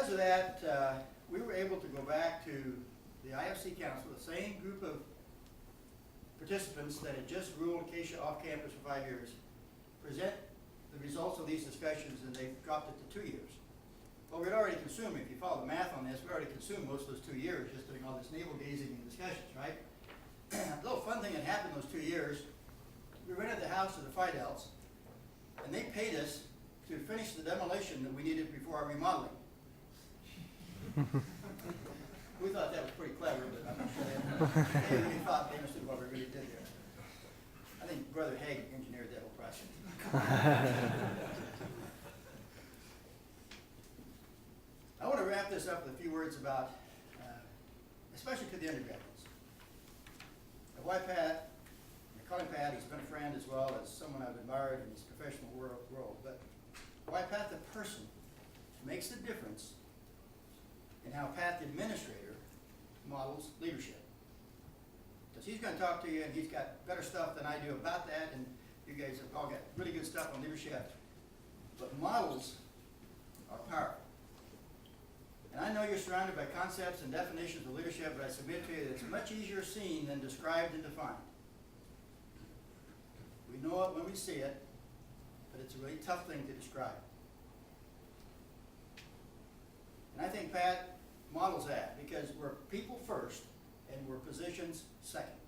because of that, we were able to go back to the IFC Council, the same group of participants that had just ruled Acacia off campus for 5 years, present the results of these discussions, and they dropped it to 2 years. Well, we'd already consumed, if you follow the math on this, we already consumed most of those 2 years just doing all this navel gazing and discussions, right? A little fun thing that happened those 2 years, we rented the house of the Fidels, and they paid us to finish the demolition that we needed before our remodeling. We thought that was pretty clever, but I'm not sure they thought they understood what we really did there. I think Brother Haig engineered that whole process. I want to wrap this up with a few words about, especially to the undergraduates. Why Pat, I call him Pat, he's been a friend as well as someone I've admired in his professional world, but why Pat the person makes the difference in how Pat the administrator models leadership. Because he's going to talk to you, and he's got better stuff than I do about that, and you guys have all got really good stuff on leadership. But models are powerful. And I know you're surrounded by concepts and definitions of leadership, but I submit to you that it's much easier seen than described and defined. We know it when we see it, but it's a really tough thing to describe. And I think Pat models that because we're people first and we're positions second.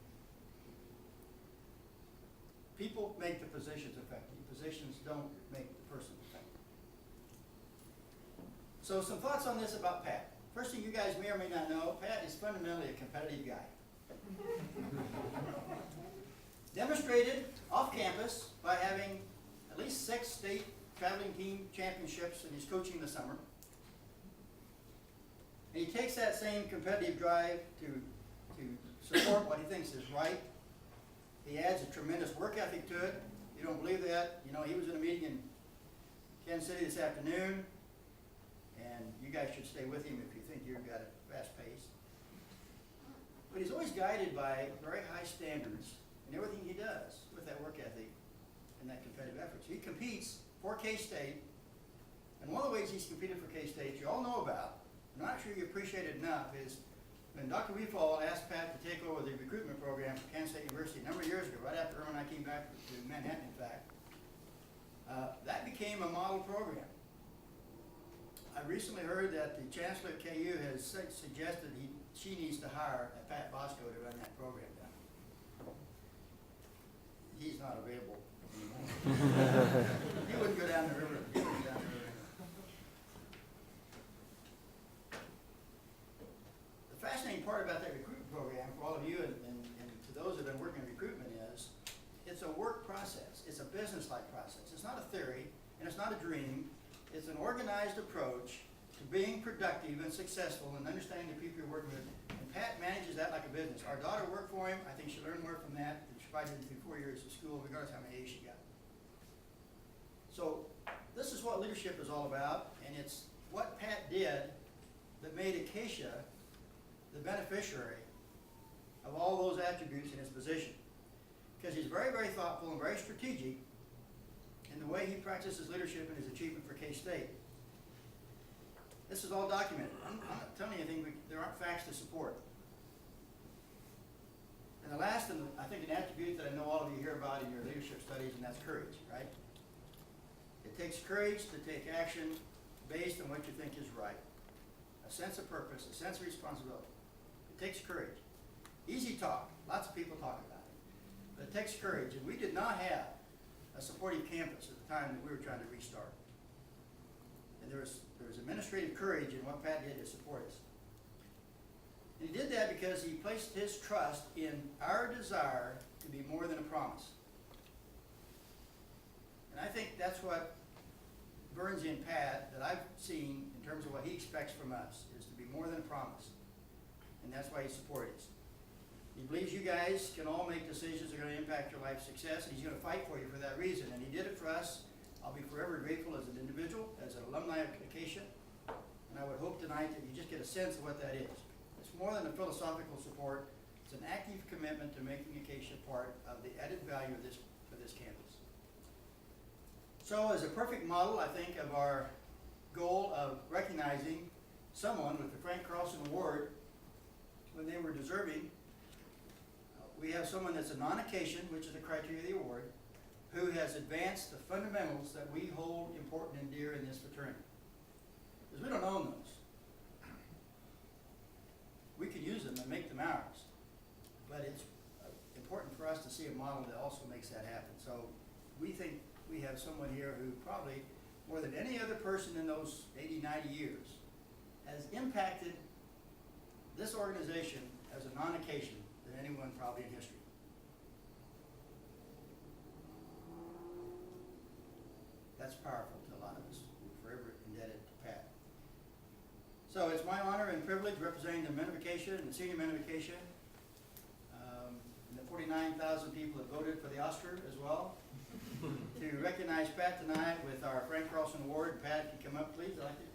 People make the positions effective. Positions don't make the person effective. So some thoughts on this about Pat. First thing you guys may or may not know, Pat is fundamentally a competitive guy. Demonstrated off campus by having at least 6 state traveling team championships in his coaching this summer. And he takes that same competitive drive to support what he thinks is right. He adds a tremendous work ethic to it. You don't believe that? You know, he was in a meeting in Kansas City this afternoon, and you guys should stay with him if you think you've got a fast pace. But he's always guided by very high standards in everything he does with that work ethic and that competitive effort. So he competes for K-State, and one of the ways he's competed for K-State you all know about, I'm not sure you appreciate it enough, is when Dr. Weefall asked Pat to take over the recruitment program for Kansas State University a number of years ago, right after Irma and I came back to Manhattan, in fact, that became a model program. I recently heard that the chancellor at KU has suggested she needs to hire a Pat Bosco to run that program down. He's not available anymore. He wouldn't go down the river. The fascinating part about that recruitment program for all of you and to those that have been working in recruitment is it's a work process. It's a business-like process. It's not a theory and it's not a dream. It's an organized approach to being productive and successful and understanding the people you're working with. And Pat manages that like a business. Our daughter worked for him. I think she learned more from that. She probably did through 4 years of school, regardless of how many A's she got. So this is what leadership is all about, and it's what Pat did that made Acacia the beneficiary of all those attributes in his position. Because he's very, very thoughtful and very strategic in the way he practices leadership and his achievement for K-State. This is all documented. I'm not telling you anything there aren't facts to support. And the last, and I think an attribute that I know all of you hear about in your leadership studies, and that's courage, right? It takes courage to take action based on what you think is right. A sense of purpose, a sense of responsibility. It takes courage. Easy talk. Lots of people talk about it. But it takes courage. And we did not have a supportive campus at the time that we were trying to restart. And there was administrative courage in what Pat did to support us. And he did that because he placed his trust in our desire to be more than a promise. And I think that's what burns in Pat that I've seen in terms of what he expects from us, is to be more than a promise. And that's why he supported us. He believes you guys can all make decisions that are going to impact your life's success, and he's going to fight for you for that reason. And he did it for us. I'll be forever grateful as an individual, as an alumni of Acacia. And I would hope tonight that you just get a sense of what that is. It's more than a philosophical support. It's an active commitment to making Acacia part of the added value of this campus. So as a perfect model, I think, of our goal of recognizing someone with the Frank Carlson Award when they were deserving. We have someone that's a non-Acacian, which is the criteria of the award, who has advanced the fundamentals that we hold important and dear in this fraternity. Because we don't own those. We can use them and make them ours, but it's important for us to see a model that also makes that happen. So we think we have someone here who probably, more than any other person in those 80, 90 years, has impacted this organization as a non-Acacian than anyone probably in history. That's powerful to a lot of us. We're forever indebted to Pat. So it's my honor and privilege representing the men of Acacia and the senior men of Acacia. And the 49,000 people that voted for the Oscar as well. To recognize Pat tonight with our Frank Carlson Award. Pat, if you come up please, I'd like to